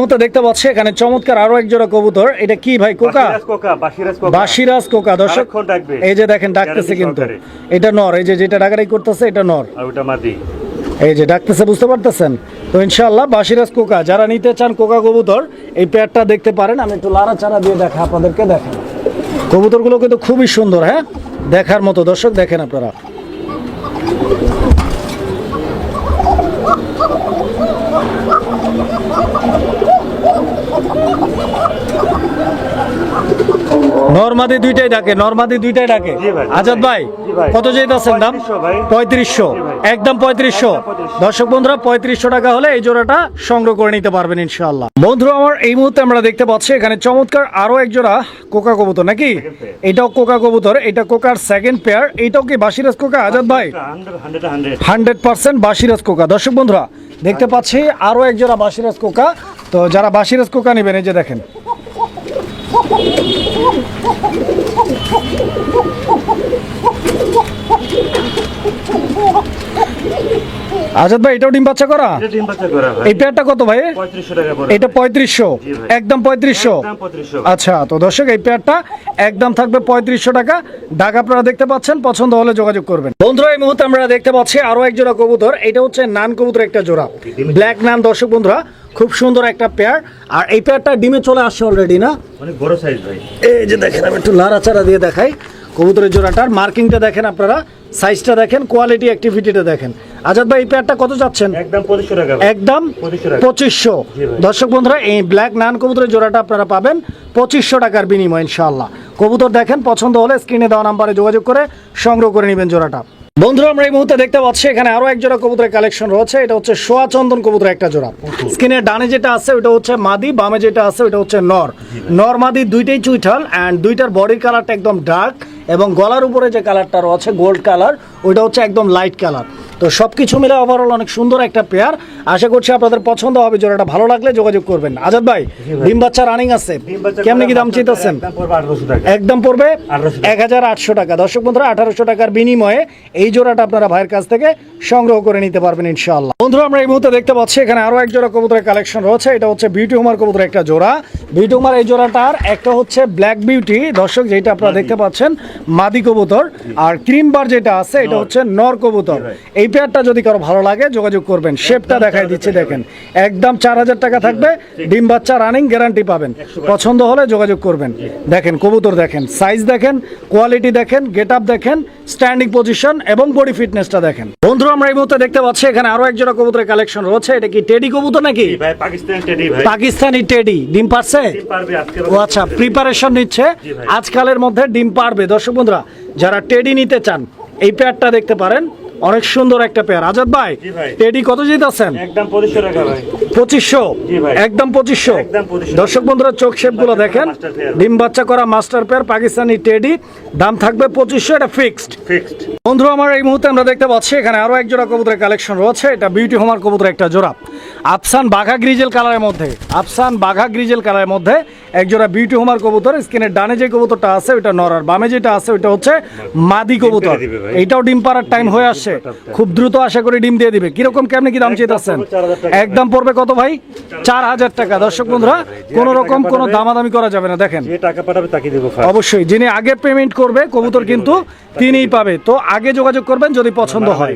মতো দেখতে পাচ্ছি এখানে চমৎকার আরো এক জোড়া কবুতর। এটা কি ভাই? কোকা, বাসিরাজ কোকা। দর্শক এই যে দেখেন ডাকতেছে, কিন্তু এটা নর। এই যে যেটা ডাকাডাকি করতেছে এটা নর, আর ওটা মাদি। এই যে ডাকতেছে, বুঝতে পারতেছেন তো? ইনশাআল্লাহ বাসিরাজ কোকা যারা নিতে চান কোকা কবুতর এই পেয়ারটা দেখতে পারেন। আমি একটু লাড়াচাড়া দিয়ে দেখা আপনাদেরকে। দেখেন কবুতরগুলো কিন্তু খুবই সুন্দর, হ্যাঁ দেখার মতো। দর্শক দেখেন আপনারা, নরমাদি দুইটাই ডাকে, নরমাদি দুইটাই ডাকে। আজাদ ভাই কত চাইতেছেন দাম? 3500, একদম 3500। দর্শক বন্ধুরা 3500 টাকা হলে এই জোড়াটা সংগ্রহ করে নিতে পারবেন ইনশাআল্লাহ। বন্ধুরা আমার এই মুহূর্তে আমরা দেখতে পাচ্ছি এখানে চমৎকার আরো এক জোড়া কোকা কবুতর, নাকি? এটাও কোকা কবুতর, এটা কোকার সেকেন্ড পেয়ার। এটাও কি বাসিরাজ কোকা আজাদ ভাই? 100% বাসিরাজ কোকা। দর্শক বন্ধুরা দেখতে পাচ্ছি আরো এক জোড়া বাসিরাজ কোকা। তো যারা বাসিরাজ কোকা নেবেন এই যে দেখেন, আজাদ ভাই এটাও ডিম বাচ্চা করা? এই পেয়ারটা কত ভাই? 3500 টাকা পড়ে। এটা 3500, একদম 3500। আচ্ছা, তো দর্শক এই পেয়ারটা একদম থাকবে 3500 টাকা। ডাক আপনারা দেখতে পাচ্ছেন, পছন্দ হলে যোগাযোগ করবেন। বন্ধুরা এই মুহূর্তে আমরা দেখতে পাচ্ছি আরো এক জোড়া কবুতর। এটা হচ্ছে নান কবুতর একটা জোড়া, ব্ল্যাক নান। দর্শক বন্ধুরা খুব সুন্দর একটা পেয়ার, আর এই পেয়ারটা ডিমে চলে আসছে অলরেডি, না? অনেক বড় সাইজ ভাই। এই যে দেখেন, আমি একটু লাড়াচাড়া দিয়ে দেখাই কবুতরের জোড়াটার মার্কিংটা দেখেন আপনারা, সাইজটা দেখেন, কোয়ালিটি অ্যাক্টিভিটিটা দেখেন। আজাদ ভাই এই পেয়ারটা কত যাচ্ছেন? একদম 2500 টাকা। একদম 2500। দর্শক বন্ধুরা এই ব্ল্যাক নান কবুতরের জোড়াটা আপনারা পাবেন 2500 টাকার বিনিময় ইনশাআল্লাহ। কবুতর দেখেন, পছন্দ হলে স্ক্রিনে দেওয়া নাম্বারে যোগাযোগ করে সংগ্রহ করে নেবেন জোড়াটা। বন্ধুরা আমরা এই মুহূর্তে দেখতে পাচ্ছি এখানে আরো এক জোড়া কবুতরের কালেকশন রয়েছে। এটা হচ্ছে সোয়া চন্দন কবুতর একটা জোড়া। স্ক্রিনের ডানে যেটা আছে ওটা হচ্ছে মাদি, বামে যেটা আছে ওটা হচ্ছে নর। নর মাদি দুইটাই চুইঠাল, অ্যান্ড দুইটার বডির কালারটা একদম ডার্ক, এবং গলার উপরে যে কালারটা রয়েছে গোল্ড কালার, ওইটা হচ্ছে একদম লাইট কালার। তো সবকিছু মিলে ওভারঅল অনেক সুন্দর একটা পেয়ার। আশা করছি আপনাদের পছন্দ হবে। জোড়াটা ভালো লাগলে যোগাযোগ করবেন। আজাদ ভাই ডিম বাচ্চা রানিং আছে, কেমনি কি দাম চাইতেছেন? একদম পড়বে 1800 টাকা। দর্শক বন্ধুরা 1800 টাকার বিনিময়ে এই জোড়াটা আপনারা ভাইয়ের কাছ থেকে সংগ্রহ করে নিতে পারবেন ইনশাআল্লাহ। বন্ধুরা আমরা এই মুহূর্তে দেখতে পাচ্ছি এখানে আরো এক জোড়া কবুতরের কালেকশন রয়েছে। এটা হচ্ছে বিউটি হোমার কবুতর একটা জোড়া। বিউটি হোমার এই জোড়াটার একটা হচ্ছে ব্ল্যাক বিউটি, দর্শক যেটা আপনারা দেখতে পাচ্ছেন মাদি কবুতর, আর ক্রিম বার যেটা আছে এটা হচ্ছে নর কবুতর। এই পেয়ারটা যদি কারো ভালো লাগে যোগাযোগ করবেন। শেপটা দেখাই দিচ্ছে দেখেন, একদম 4000 টাকা থাকবে। ডিম বাচ্চা রানিং গ্যারান্টি পাবেন। পছন্দ হলে যোগাযোগ করবেন। দেখেন কবুতর দেখেন, সাইজ দেখেন, কোয়ালিটি দেখেন, গেট আপ দেখেন, স্ট্যান্ডিং পজিশন এবং বডি ফিটনেসটা দেখেন। বন্ধুরা আমরা এই মুহূর্তে দেখতে পাচ্ছি এখানে আরো এক জোড়া কবুতরের কালেকশন রয়েছে। এটা কি টেডি কবুতর নাকি? পাকিস্তানি টেডি। ডিম পারছে? ও আচ্ছা, প্রিপারেশন নিচ্ছে। আজকালের মধ্যে ডিম পারবে। দর্শক বন্ধুরা যারা টেডি নিতে চান এই পেয়ারটা দেখতে পারেন, অনেক সুন্দর একটা পেয়ার। আজাদ ভাই টেডি কত জিতেছেন? একদম 2500 টাকা ভাই। 2500, একদম 2500। দর্শক বন্ধুরা চোখ শেপ গুলো দেখেন, ডিম বাচ্চা করা মাস্টার পেয়ার পাকিস্তানি টেডি, দাম থাকবে 2500। এটা ফিক্সড। বন্ধুরা আমার এই মুহূর্তে আমরা দেখতে পাচ্ছি এখানে আরো এক জোড়া কবুতরের কালেকশন রয়েছে। এটা বিউটি হোমার কবুতর একটা জোড়া, আফসান বাঘা গ্রিজেল কালারের মধ্যে। আফসান বাঘা গ্রিজেল কালারের মধ্যে এক জোড়া বিউটি হোমার কবুতর। স্ক্রিনের ডানে যে কবুতরটা আছে ওটা নর, আর বামে যেটা আছে ওটা হচ্ছে মাদি কবুতর। এটাও ডিম পাড়ার টাইম হয়ে আসছে, খুব দ্রুত আশা করি ডিম দিয়ে দিবে। কিরকম কেমনি কি দাম চাইতেছেন? একদম পড়বে কত ভাই? 4000 টাকা। দর্শক বন্ধুরা কোন রকম কোনো দামাদামি করা যাবে না। দেখেন অবশ্যই যিনি আগে পেমেন্ট করবে কবুতর কিন্তু তিনিই পাবে। তো আগে যোগাযোগ করবেন যদি পছন্দ হয়।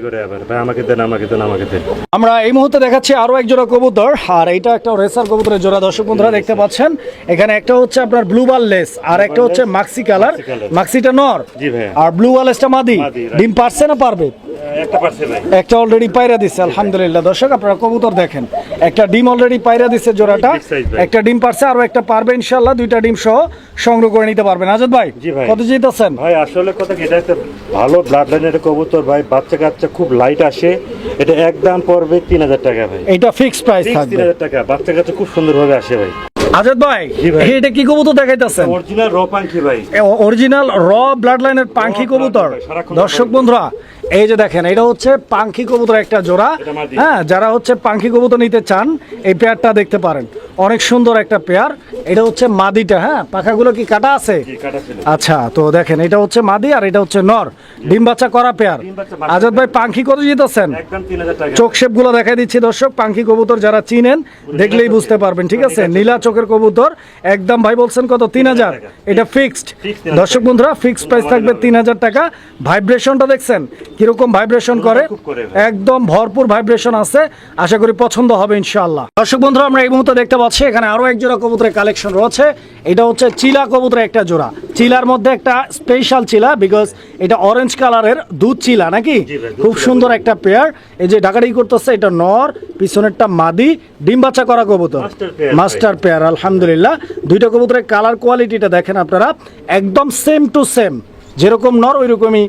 আমরা এই মুহূর্তে দেখাচ্ছি আরো এক জোড়া কবুতর, আর এইটা একটা রেসার কবুতরের জোড়া। দর্শক বন্ধুরা দেখতে পাচ্ছেন এখানে একটা হচ্ছে আপনার ব্লু বার লেস, আর একটা হচ্ছে মাক্সি কালার। মাক্সিটা নর আর ব্লু বার লেসটা মাদি। ডিম পারছে না পারবে? একটা অলরেডি পায়রা দিচ্ছে আলহামদুলিল্লাহ। দর্শক আপনারা কবুতর দেখেন, একটা ডিম অলরেডি পায়রা দিচ্ছে জোড়াটা, একটা ডিম পারছে, আরো একটা পারবে ইনশাআল্লাহ। দুইটা ডিম সহ সংগ্রহ করে নিতে পারবেন। আজাদ ভাই কত জিতেছেন? ভাই আসলে কথা কি, এটা একটা ভালো ব্লাড লাইনের কবুতর ভাই, বাচ্চা কাচ্চা খুব লাইট আসে। এটা একদম পড়বে 3000 টাকা ভাই। এটা ফিক্সড প্রাইস থাকবে 3000 টাকা। বাচ্চা কাচ্চা খুব সুন্দরভাবে আসে ভাই। আজাদ ভাই এটা কি কবুতর দেখাইতেছেন? অরিজিনাল র পাখি ভাই, অরিজিনাল র ব্লাড লাইনের পাখি কবুতর। দর্শক বন্ধুরা এই যে দেখেন এটা হচ্ছে পাখি কবুতর একটা জোড়া। এটা মাদি। হ্যাঁ, যারা হচ্ছে পাখি কবুতর নিতে চান এই পেয়ারটা দেখতে পারেন, অনেক সুন্দর একটা পেয়ার। এটা হচ্ছে মাদিটা। হ্যাঁ, পাখাগুলো কি কাটা আছে? জি, কাটা ছিল। আচ্ছা, তো দেখেন এটা হচ্ছে মাদি আর এটা হচ্ছে নর, ডিম বাচ্চা করা পেয়ার। ডিম বাচ্চা বাচ্চা আজাদ ভাই পাখি কত জিতেছেন? একদম 3000 টাকা। চোখ শেপ গুলো দেখাই দিচ্ছি দর্শক, পাখি কবুতর যারা চিনেন দেখলেই বুঝতে পারবেন। ঠিক আছে, নীলা চোখের কবুতর একদম ভাই বলছেন কত? 3000। এটা ফিক্সড। দর্শক বন্ধুরা, ফিক্সড প্রাইস থাকবে 3000 টাকা। ভাইব্রেশনটা দেখছেন কিরকম ভাইব্রেশন করে? খুব করে ভাই। একদম ভরপুর ভাইব্রেশন আছে, আশা করি পছন্দ হবে ইনশাআল্লাহ। দর্শক বন্ধুরা, আমরা এই মুহূর্তে দেখতে পাচ্ছি এখানে আরো এক জোড়া কবুতরের কালেকশন রয়েছে। এটা হচ্ছে চিলা কবুতরের একটা জোড়া। চিলার মধ্যে একটা স্পেশাল চিলা, বিকজ এটা অরেঞ্জ কালারের দুধ চিলা নাকি? জি ভাই, দুধ খুব চিলা সুন্দর একটা পেয়ার। এই যে ডাকাডাকি করতেছে, এটা নর, পিছনেরটা মাদি, ডিম বাচ্চা করা কবুতর, মাস্টার পেয়ার মাস্টার পেয়ার। আলহামদুলিল্লাহ, দুইটা কবুতরের কালার কোয়ালিটিটা দেখেন আপনারা, একদম সেম টু সেম, যেরকম নর ওই রকমই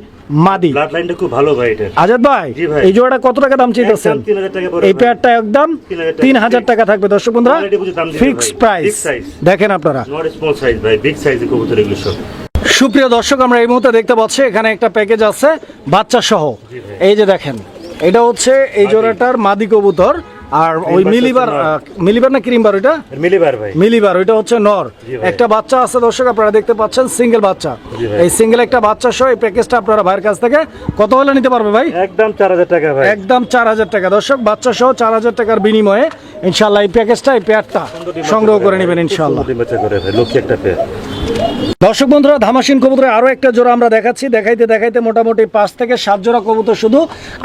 মাদি। ব্লাড লাইনটা খুব ভালো ভাই এটা। আজাদ ভাই, জি ভাই। এই জোড়াটা কত টাকা দাম চাইতেছেন? একদম 3000 টাকা পড়বে এই ভাই। পেয়ারটা একদম 3000 3000 টাকা থাকবে দর্শক বন্ধুরা, Quality বুঝে দাম দিবে ফিক্সড ভাই। প্রাইস। Big size। দেখেন আপনারা। নট স্মল সাইজ ভাই, বিগ সাইজের কবুতর এগুলো সব। সুপ্রিয় দর্শক, আমরা এই মুহূর্তে দেখতে পাচ্ছি এখানে একটা প্যাকেজ আছে বাচ্চা সহ। জি ভাই। এই যে দেখেন, এটা হচ্ছে এই মাদি। জোড়াটার মাদি কবুতর, আর ওই বাচ্চা মিলিবার, নর। মিলিবার না ক্রিমবার, ওইটা মিলিবার ভাই। মিলিবার, ওইটা হচ্ছে নর। জি ভাই। একটা বাচ্চা আছে দর্শক, আপনারা দেখতে পাচ্ছেন সিঙ্গেল বাচ্চা। জি ভাই। এই সিঙ্গেল একটা বাচ্চা সহ এই প্যাকেজটা আপনারা ভাইয়ের কাছ থেকে কত হলে নিতে পারবে ভাই? একদম 4000 টাকা ভাই। একদম 4000 টাকা দর্শক, বাচ্চা সহ 4000 টাকার বিনিময়ে ইনশাল্লাহ এই প্যাকেজটা, এই পেয়ারটা সংগ্রহ করে নেবেন ইনশাল্লাহ। ডিম বাচ্চা করে ভাই, লক্ষ্মী একটা পেয়ার। দর্শক বন্ধুরা, ধামাসিন কবুতরের আরো একটা জোড়া আমরা দেখাচ্ছি। দেখাইতে দেখাইতে মোটামুটি 5 থেকে 7 জোড়া কবুতর শুধু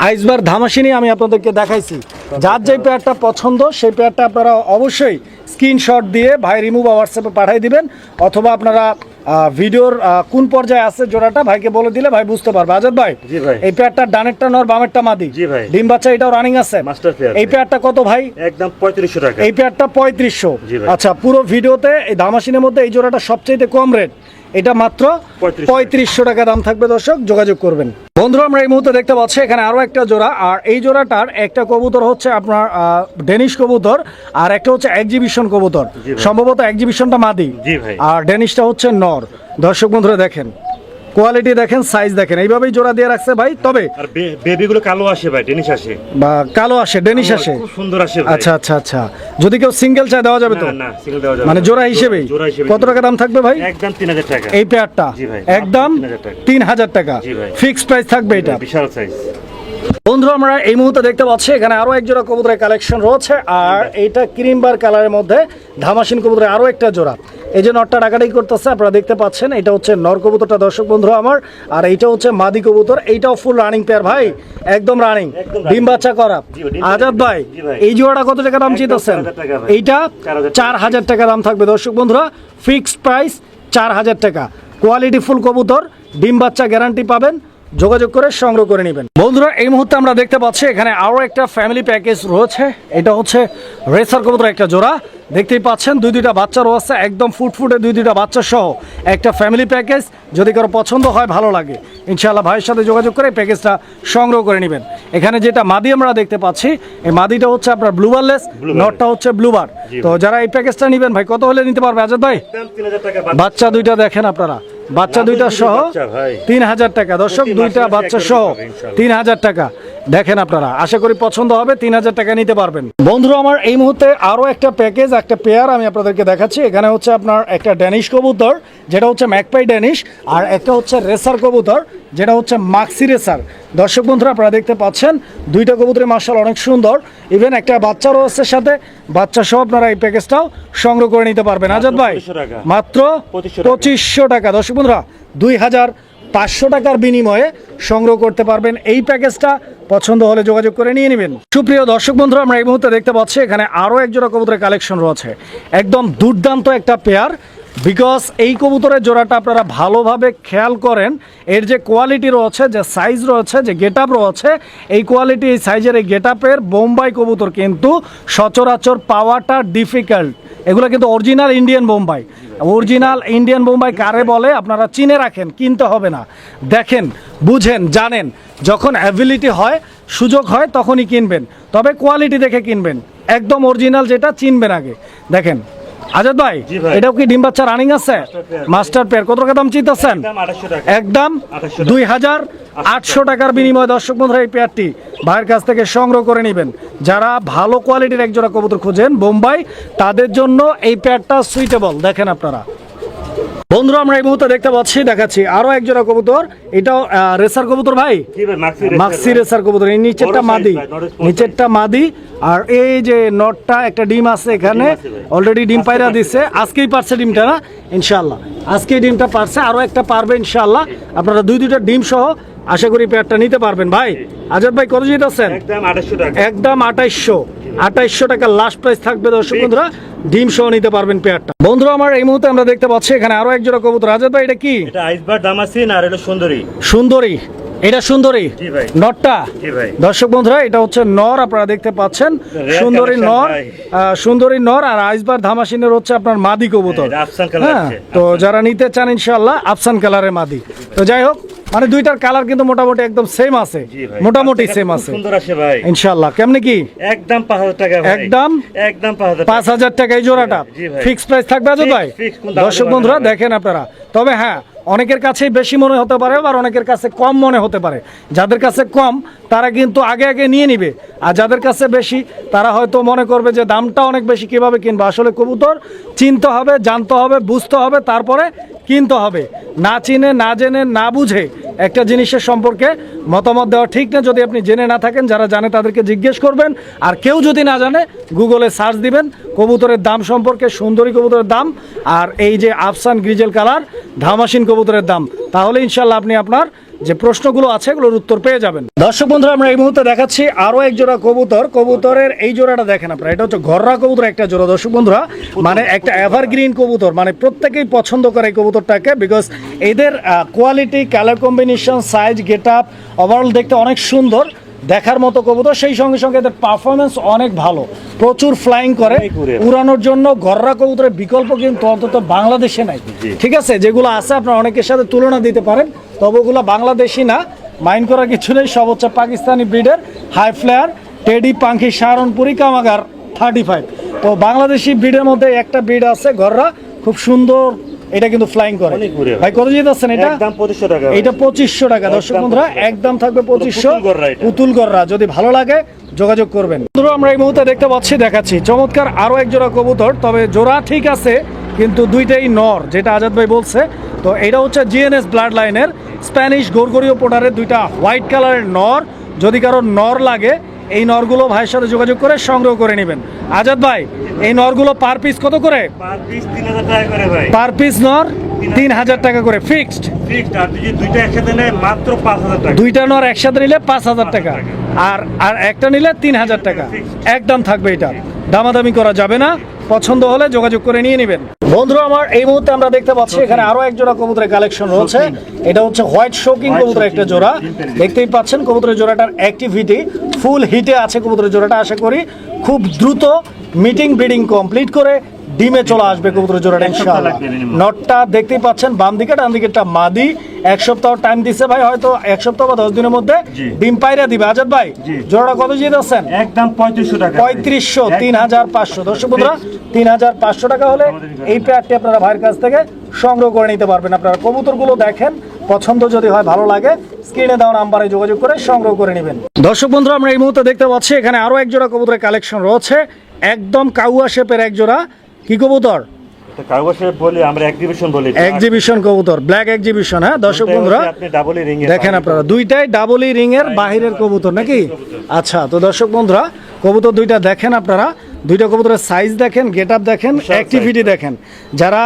আইসবার ধামাসিনই আমি আপনাদেরকে দেখাইছি। যার যে পেয়ারটা পছন্দ সেই পেয়ারটা আপনারা অবশ্যই স্ক্রিনশট দিয়ে ভাই রিমুভ হোয়াটসঅ্যাপে পাঠিয়ে দিবেন, অথবা আপনারা ভিডিওর কোন পর্যায়ে আছে জোড়াটা ভাইকে বলে দিলে ভাই বুঝতে পারবে। আজাদ ভাই, জি ভাই। এই পেয়ারটা ডানেরটা নর, বামেরটা মাদি। জি ভাই। ডিম বাচ্চা এটাও রানিং আছে। মাস্টার পেয়ার এই ভাই। পেয়ারটা কত ভাই? একদম 3500 টাকা। এই পেয়ারটা 3500। জি ভাই। আচ্ছা, পুরো ভিডিওতে এই ধামাসিনের মধ্যে এই জোড়াটা সবচেয়ে কম রেট, এটা মাত্র 3500 টাকা দাম থাকবে। দর্শক যোগাযোগ করবেন। বন্ধুরা, আমরা এই মুহূর্তে দেখতে পাচ্ছি এখানে আরো একটা জোড়া, আর এই জোড়াটার একটা কবুতর হচ্ছে আপনার ডেনিশ কবুতর, আর একটা হচ্ছে এক্সিবিশন কবুতর। জি ভাই। সম্ভবত এক্সিবিশনটা মাদি, জি ভাই। আর ডেনিশটা হচ্ছে নর। দর্শক বন্ধুরা দেখেন, কোয়ালিটি দেখেন, সাইজ দেখেন, এইভাবেই জোড়া দিয়ে রাখছে ভাই। তবে আর বেবি গুলো কালো আসে ভাই, ডেনিশ আসে। বা কালো আসে, ডেনিশ আসে। খুব সুন্দর আসে ভাই। আচ্ছা আচ্ছা আচ্ছা, যদি কেউ সিঙ্গেল চায় দেওয়া যাবে তো? না, সিঙ্গেল দেওয়া যাবে মানে না। জোড়া হিসেবেই? জোড়া হিসেবে। কত টাকা দাম থাকবে ভাই একদম 3000 টাকা। এই পেয়ারটা? জি ভাই। একদম 3000 টাকা। 3000 টাকা জি ভাই। ফিক্সড প্রাইস থাকবে এটা। বিশাল সাইজ। বন্ধুরা, আমরা এই মুহূর্তে দেখতে পাচ্ছি এখানে আরো এক জোড়া কবুতরের কালেকশন রয়েছে, আর এইটা ক্রিমবার কালারের মধ্যে ধামাসিন কবুতরের আরো একটা জোড়া। এই যে নরটা ডাকাডাকি করতেছে আপনারা দেখতে পাচ্ছেন, এটা হচ্ছে নর কবুতরটা দর্শক বন্ধুরা আমার, আর এইটা হচ্ছে মাদি কবুতর। এইটাও ফুল রানিং পেয়ার ভাই, একদম রানিং, একদম ডিম বাচ্চা করা। জি ভাই, ডিম আজাদ ভাই, জি ভাই। এই জোড়াটা কত টাকা দাম একদম চাইতেছেন? 4000 টাকা ভাই। এইটা 4000 টাকা দাম থাকবে দর্শক বন্ধুরা, ফিক্সড প্রাইস 4000 টাকা। কোয়ালিটি ফুল কবুতর, ডিম বাচ্চা গ্যারান্টি পাবেন, যোগাযোগ করে সংগ্রহ করে নেবেন। বন্ধুরা, এই মুহূর্তে আমরা দেখতে পাচ্ছি এখানে আরো একটা ফ্যামিলি প্যাকেজ রয়েছে। এটা হচ্ছে রেসার কবুতর একটা জোড়া, দেখতেই পাচ্ছেন দুইটা বাচ্চা রয়েছে, একদম ফুটফুটে দুইটা বাচ্চা সহ একটা ফ্যামিলি প্যাকেজ। যদি কারো পছন্দ হয়, ভালো লাগে, ইনশাআল্লাহ ভাইয়ের সাথে যোগাযোগ করে প্যাকেজটা সংগ্রহ করে নেবেন। এখানে যেটা মাদি আমরা দেখতে পাচ্ছি, এই মাদিটা হচ্ছে আপনার ব্লুবারলেস, নটটা হচ্ছে ব্লুবার। তো যারা এই প্যাকেজটা নেবেন ভাই কত হলে নিতে পারবে আজাদ ভাই? একদম 3000 টাকা। বাচ্চা দুইটা দেখেন আপনারা, বাচ্চা দুইটা সহ বাচ্চা ভাই। 3000 টাকা দর্শক, প্রতি দুইটা মাসে বাচ্চা একটা সহ করে পাবে ইনশাআল্লাহ। 3000 টাকা দেখেন আপনারা, আশা করি পছন্দ হবে, 3000 টাকা নিতে পারবেন। বন্ধুরা, আমার এই মুহূর্তে আরো একটা প্যাকেজ, একটা পেয়ার আমি আপনাদেরকে দেখাচ্ছি। এখানে হচ্ছে আপনার একটা ড্যানিশ কবুতর, যেটা হচ্ছে ম্যাকপাই ড্যানিশ, আর একটা হচ্ছে রেসার কবুতর, যেটা হচ্ছে মাক্সি রেসার। দর্শক বন্ধুরা, আপনারা দেখতে পাচ্ছেন দুইটা কবুতরের মাশাআল্লাহ অনেক সুন্দর, ইভেন একটা বাচ্চারও আছে সাথে, বাচ্চা সহ আপনারা এই প্যাকেজটাও সংগ্রহ করে নিতে পারবেন। আজাদ ভাই, 2500 টাকা। মাত্র 2500 2500 টাকা। দর্শক বন্ধুরা, 2500 টাকার বিনিময়ে সংগ্রহ করতে পারবেন এই প্যাকেজটা। পছন্দ হলে যোগাযোগ করে নিয়ে নেবেন। সুপ্রিয় দর্শক বন্ধুরা, আমরা এই মুহূর্তে দেখতে পাচ্ছি এখানে আরো এক জোড়া কবুতরের কালেকশন রয়েছে, একদম দুর্দান্ত একটা পেয়ার। বিকজ এই কবুতরের জোড়াটা আপনারা ভালোভাবে খেয়াল করেন, এর যে কোয়ালিটি রয়েছে, যে সাইজ রয়েছে, যে গেট আপ রয়েছে, এই কোয়ালিটি, এই সাইজের, এই গেট আপের বোম্বাই কবুতর কিন্তু সচরাচর পাওয়াটা ডিফিকাল্ট। এগুলো কিন্তু original Indian Bombay. Original Indian Bombay কারে বলে আপনারা চিনে রাখেন, কিনতে হবে না, দেখেন, বুঝেন, জানেন। যখন অ্যাবিলিটি হয়, সুযোগ হয়, তখনই কিনবেন, তবে কোয়ালিটি দেখে কিনবেন, একদম অরিজিনাল যেটা চিনবেন আগে। দেখেন আজাদ ভাই জি ভাই। এটাও কি ডিম বাচ্চা রানিং আছে? pair। Master pair. কত টাকা দাম চিন্তাছেন? একদম 2800 টাকা। একদম 2800 2800 টাকার বিনিময়ে দর্শক বন্ধুরা এই পেয়ারটি ভাইয়ের কাছ থেকে সংগ্রহ করে নেবেন। যারা ভালো কোয়ালিটির একজোড়া কবুতর খোঁজেন বোম্বাই, তাদের জন্য এই পেয়ারটা সুইটেবল। দেখেন আপনারা বন্ধুরা, আমরা এই মুহূর্তে দেখতে পাচ্ছি, দেখাচ্ছি আরো একজোড়া কবুতর। এটাও রেসার কবুতর ভাই, জি ভাই, মাক্সি রেসার কবুতর। এই নিচেরটা বড় size মাদি, ভাই, নরেশ বড় নিচেরটা মাদি। আর এই যে নটটা একটা ডিম আছে এখানে, ডিম আছে ভাই। অলরেডি ডিম পায়রা দিচ্ছে। আজকেই পারছে ডিমটা না? ইনশাআল্লাহ আজকেই ডিমটা পারছে, আরো একটা পারবে ইনশাআল্লাহ। আপনারা দুইটা ডিম সহ আশা করি পেয়ারটা নিতে পারবেন। ভাই আজাদ ভাই কত জিতেছেন? একদম 2800 টাকা। একদম 2800 টাকা লাস্ট প্রাইস থাকবে দর্শক বন্ধুরা। ডিম সহ নিতে পারবেন পেয়ারটা। বন্ধুরা আমার এই মুহূর্তে আমরা দেখতে পাচ্ছি এখানে আরো একজোড়া কবুতর। আজাদ ভাই এটা কি? এটা আইসবার দামাসিন আর এটা সুন্দরী। সুন্দরী। এটা সুন্দরী জি ভাই। নরটা। জি ভাই। দর্শক বন্ধুরা এটা হচ্ছে নর, আপনারা দেখতে পাচ্ছেন Rare সুন্দরী collection নর। ভাই। সুন্দরী নর আর আইসবার ধামাসিনের হচ্ছে আপনার মাদি কবুতর। এটা আফসান কালার হ্যাঁ, আছে। তো যারা নিতে চান ইনশাআল্লাহ আফসান কালারের মাদি। তো যাই হোক, মানে দুইটার কালার কিন্তু মোটামুটি একদম সেম আছে, জি ভাই। মোটামুটি বাচ্চা সেম খুব আছে সুন্দর আছে ভাই। ইনশাআল্লাহ। কেমনে কি? একদম 5000 টাকা ভাই। একদম 5000 টাকা। 5000 টাকা এই জোড়াটা জি ভাই। ফিক্স প্রাইস থাকবে আজও ভাই। fix, কোন দাম দর্শক হবে বন্ধুরা না ভাই। দেখেন আপনারা, তবে হ্যাঁ অনেকের কাছেই বেশি মনে হতে পারে, আবার অনেকের কাছে কম মনে হতে পারে। যাদের কাছে কম তারা কিন্তু আগে আগে নিয়ে নিবে, আর যাদের কাছে বেশি তারা হয়তো মনে করবে যে দামটা অনেক বেশি, কিভাবে কিনবো। আসলে কবুতর চিনতে হবে, জানতে হবে, বুঝতে হবে, তারপরে কিনতে হবে। না চিনে, না জেনে, না বুঝে একটা জিনিসের সম্পর্কে মতামত দেওয়া ঠিক না। যদি আপনি জেনে না থাকেন, যারা জানে তাদেরকে জিজ্ঞেস করবেন। আর কেউ যদি না জানে গুগলে সার্চ দিবেন কবুতরের দাম সম্পর্কে, সুন্দরী কবুতরের দাম আর এই যে আফসান গ্রিজেল কালার ধামাসিন কবুতরের দাম, তাহলে ইনশাল্লাহ আপনি আপনার যে প্রশ্নগুলো আছে এগুলোর উত্তর পেয়ে যাবেন। দর্শক বন্ধুরা আমরা এই মুহূর্তে দেখাচ্ছি আরো এক জোড়া কবুতর। কবুতরের এই জোড়াটা দেখেন আপনারা, এটা হচ্ছে ঘররা কবুতর একটা জোড়া দর্শক বন্ধুরা, মানে একটা এভারগ্রিন কবুতর, মানে প্রত্যেকেই পছন্দ করে এই কবুতরটাকে, বিকজ এদের quality, colour combination, size, get up overall দেখতে অনেক সুন্দর, দেখার মতো কবুতর। সেই সঙ্গে সঙ্গে এদের পারফরমেন্স অনেক ভালো, প্রচুর ফ্লাইং করে। অনেক উড়ে। উড়ানোর জন্য ঘররা কবুতরের বিকল্প কিন্তু অন্তত বাংলাদেশে নাই। ঠিক আছে, যেগুলো আছে আপনারা অনেকের সাথে তুলনা দিতে পারেন, তবে ওগুলো বাংলাদেশি না, মাইন্ড করার কিছু নেই। সব হচ্ছে পাকিস্তানি ব্রিডের হাই ফ্লেয়ার, টেডি, পাঙ্খি, সাহারনপুরি, কামাগার 35। তো বাংলাদেশি ব্রিডের মধ্যে একটা ব্রিড আছে ঘররা, খুব সুন্দর, এটা কিন্তু ফ্লাইং করে। অনেক উড়ে। ভাই কত জিতেছেন এটা? একদম 2500 টাকা ভাই। এটা 2500 টাকা দর্শক একদম বন্ধুরা, 2500 একদম থাকবে 2500। পুতুল গররা এটা। পুতুল গররা, যদি ভালো লাগে যোগাযোগ করবেন। বন্ধুরা আমরা এই মুহূর্তে দেখতে পাচ্ছি, দেখাচ্ছি চমৎকার আরো এক জোড়া কবুতর। তবে জোড়া ঠিক আছে কিন্তু দুইটাই নর, যেটা আজাদ ভাই বলছে। তো এটা হচ্ছে জিএনএস ব্লাড লাইনের স্প্যানিশ গোরগোরীয় পোটারের দুইটা হোয়াইট কালারের নর। যদি কারো নর লাগে এই নরগুলো ভাইয়ের সাথে যোগাযোগ করে সংগ্রহ করে নেবেন। আজাদ ভাই এই নরগুলো পার পিস কত করে? পার পিস 3000 টাকা করে ভাই। পার পিস নর 3000 টাকা করে ফিক্সড। ফিক্সড। আর যদি দুইটা একসাথে নেয় মাত্র 5000 টাকা। দুইটা নর একসাথে নিলে 5000 টাকা, আর একটা নিলে 3000 টাকা একদম থাকবে। এটা দামাদামি করা যাবে না, পছন্দ হলে যোগাযোগ করে নিয়ে নেবেন। বন্ধুরা আমার এই মুহূর্তে আমরা দেখতে পাচ্ছি এখানে আরো এক জোড়া কবুতরের কালেকশন রয়েছে। এটা হচ্ছে হোয়াইট শোকিং কবুতরের একটা জোড়া, দেখতেই পাচ্ছেন কবুতরের জোড়াটার অ্যাক্টিভিটি ফুল হিটে আছে। কবুতরের জোড়াটা আশা করি খুব দ্রুত মিটিং ব্রিডিং কমপ্লিট করে ডিমে চলে আসবে কবুতরের জোড়াটা ইনশাআল্লাহ। নটটা দেখতেই পাচ্ছেন, বাম দিকে ডান দিকেরটা মাদি। 1 সপ্তাহ টাইম দিছে ভাই, হয়তো 1 সপ্তাহ বা 10 দিনের মধ্যে ডিম পায়রা দিবে। আজাদ ভাই জোড়াটা কত দিয়ে দিচ্ছেন? একদম 3500 টাকা। 3500, 3500 দর্শক বন্ধুরা, 3500 টাকা হলে এই পেয়ারটি আপনারা ভাইয়ের কাছ থেকে সংগ্রহ করে নিতে পারবেন। আপনারা কবুতরগুলো দেখেন, পছন্দ যদি হয়, ভালো লাগে, স্ক্রিনে দেওয়া নাম্বারে যোগাযোগ করে সংগ্রহ করে নেবেন। দর্শক বন্ধুরা আমরা এই মুহূর্তে দেখতে পাচ্ছি এখানে আরো এক জোড়া কবুতরের কালেকশন রয়েছে, একদম কাউয়া শেপের এক জোড়া। কি কবুতর? এটা কাগজে বলি আমরা এক্সিবিশন বলি। এক্সিবিশন কবুতর, ব্ল্যাক এক্সিবিশন। হ্যাঁ দর্শক বন্ধুরা আপনি ডাবল রিং এর দেখেন আপনারা, দুইটাই ডাবল রিং এর বাহিরের কবুতর নাকি? আচ্ছা, তো দর্শক বন্ধুরা কবুতর দুইটা দেখেন আপনারা, দুইটা কবুতরের সাইজ দেখেন, গেট আপ দেখেন, অ্যাক্টিভিটি দেখেন। যারা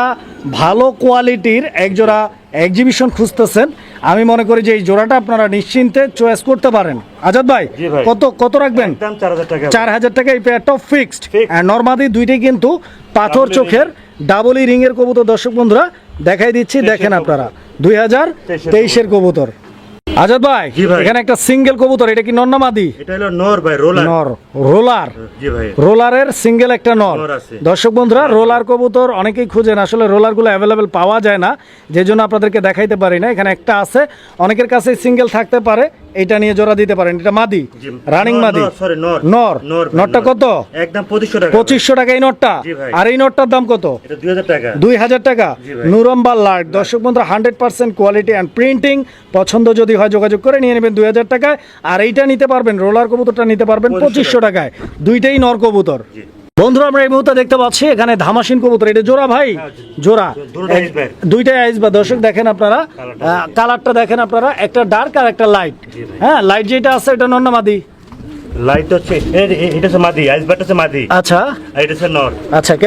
ভালো কোয়ালিটির এক জোড়া এক্সিবিশন খুঁজতেছেন, আমি মনে করি যে এই জোড়াটা আপনারা নিশ্চিন্তে চয়েস করতে পারেন। আজাদ ভাই জি ভাই। কত রাখবেন? একদম 4000 টাকা। 4000 টাকা এই পেয়ারটা ফিক্সড। Fixed। আর নরমাদি দুইটাই কিন্তু পাথর Double চোখের ডাবল রিং এর কবুতর। দর্শক বন্ধুরা দেখাই দিচ্ছি, দেখেন আপনারা 2023 কবুতর। আজাদ ভাই জি ভাই। এখানে একটা সিঙ্গেল কবুতর, এটা কি নর না মাদি? এটা হলো নর ভাই, রোলার। নর, রোলার। জি ভাই। রোলারের সিঙ্গেল একটা নর। নর আছে। দর্শক বন্ধুরা রোলার কবুতর অনেকেই খুঁজেন, আসলে রোলারগুলো অ্যাভেলেবেল পাওয়া যায় না, যে জন্য আপনাদেরকে দেখাইতে পারি না। এখানে একটা আছে, অনেকের কাছে সিঙ্গেল থাকতে পারে, এটা নিয়ে জোড়া দিতে পারেন। এটা মাদি, জি। রানিং নর, মাদি। নর, sorry, নর। নর। নর, নরটা নর। কত? একদম 2500 টাকা। 2500 টাকা এই নরটা। জি ভাই। আর এই নরটার দাম কত? এটা 2000 টাকা। 2000 টাকা। জি ভাই। নুরম্বা লাইট। দর্শক বন্ধুরা 100% কোয়ালিটি অ্যান্ড প্রিন্টিং, পছন্দ যদি হয় যোগাযোগ করে নিয়ে নেবেন 2000 টাকায়। আর এইটা নিতে পারবেন, রোলার কবুতরটা নিতে পারবেন 2500 টাকায়। দুইটাই নর কবুতর। জি। বন্ধুরা আমরা এই মুহূর্তে দেখতে পাচ্ছি এখানে ধামাসিন কবুতর। এটা জোড়া ভাই? জোড়া। দুটোই আইসবার্গ। দুইটাই আইসবার্গ। দর্শক দেখেন আপনারা, কালারটা দেখেন আপনারা, একটা ডার্ক আর একটা লাইট। হ্যাঁ, লাইট যেটা আছে এটা নর না মাদি? লাইট হচ্ছে এটা হচ্ছে মাদি, আইসবার্গটা হচ্ছে মাদি, আচ্ছা আর এটা হচ্ছে নর। আচ্ছা।